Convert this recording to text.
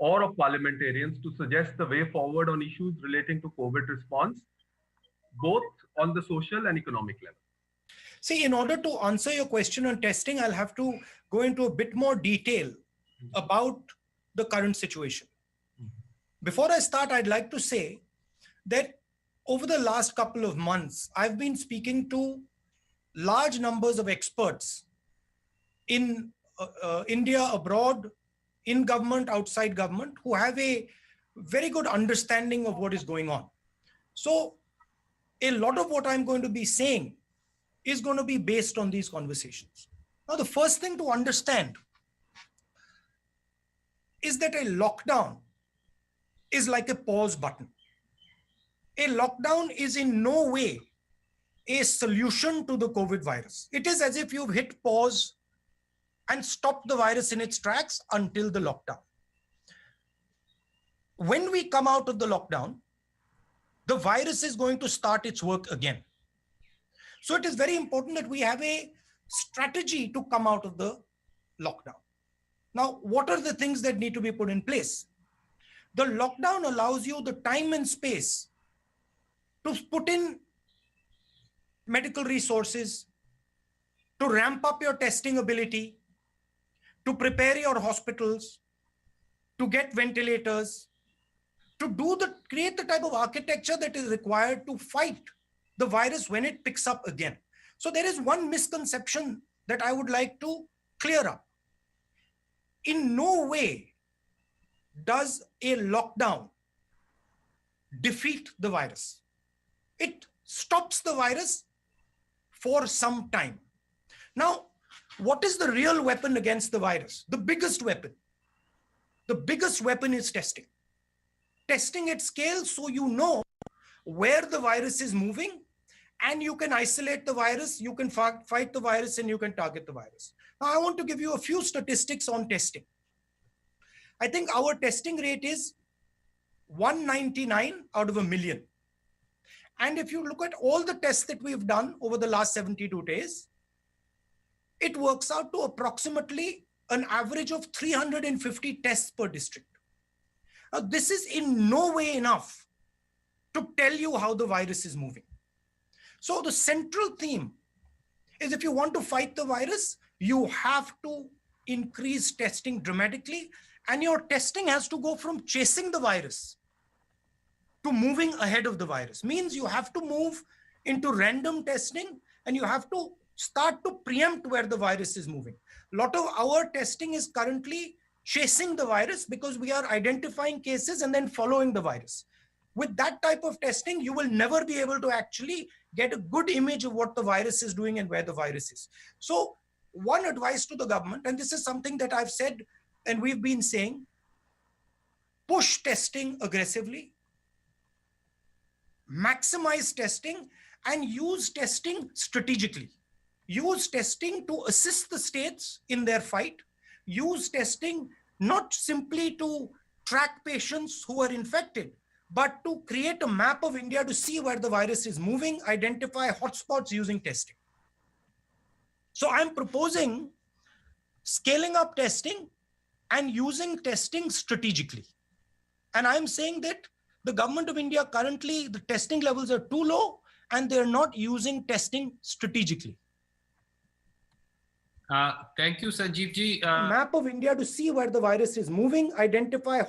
or of parliamentarians to suggest the way forward on issues relating to COVID response, both on the social and economic level? See, in order to answer your question on testing, I'll have to go into a bit more detail about the current situation. Before I start, I'd like to say that over the last couple of months, I've been speaking to large numbers of experts in India, abroad, in government, outside government, who have a very good understanding of what is going on. So a lot of what I'm going to be saying is going to be based on these conversations. Now, the first thing to understand is that a lockdown is like a pause button. A lockdown is in no way a solution to the COVID virus. It is as if you've hit pause and stopped the virus in its tracks until the lockdown. When we come out of the lockdown, the virus is going to start its work again. So it is very important that we have a strategy to come out of the lockdown. Now, what are the things that need to be put in place? The lockdown allows you the time and space to put in medical resources, to ramp up your testing ability, to prepare your hospitals, to get ventilators, to create the type of architecture that is required to fight the virus when it picks up again. So there is one misconception that I would like to clear up. In no way does a lockdown defeat the virus. It stops the virus for some time. Now, what is the real weapon against the virus? The biggest weapon. The biggest weapon is testing. Testing at scale so you know where the virus is moving and you can isolate the virus, you can fight the virus, and you can target the virus. Now, I want to give you a few statistics on testing. I think our testing rate is 199 out of a million. And if you look at all the tests that we've done over the last 72 days, it works out to approximately an average of 350 tests per district. Now, this is in no way enough to tell you how the virus is moving. So the central theme is, if you want to fight the virus, you have to increase testing dramatically, and your testing has to go from chasing the virus to moving ahead of the virus. Means you have to move into random testing and you have to start to preempt where the virus is moving. A lot of our testing is currently chasing the virus because we are identifying cases and then following the virus. With that type of testing, you will never be able to actually get a good image of what the virus is doing and where the virus is. So one advice to the government, and this is something that I've said and we've been saying, push testing aggressively, maximize testing, and use testing strategically. Use testing to assist the states in their fight. Use testing not simply to track patients who are infected, but to create a map of India to see where the virus is moving, identify hotspots using testing. So I'm proposing scaling up testing and using testing strategically. And I'm saying that the government of India currently, the testing levels are too low and they're not using testing strategically. Thank you, Sanjeev ji. Map of India to see where the virus is moving, identify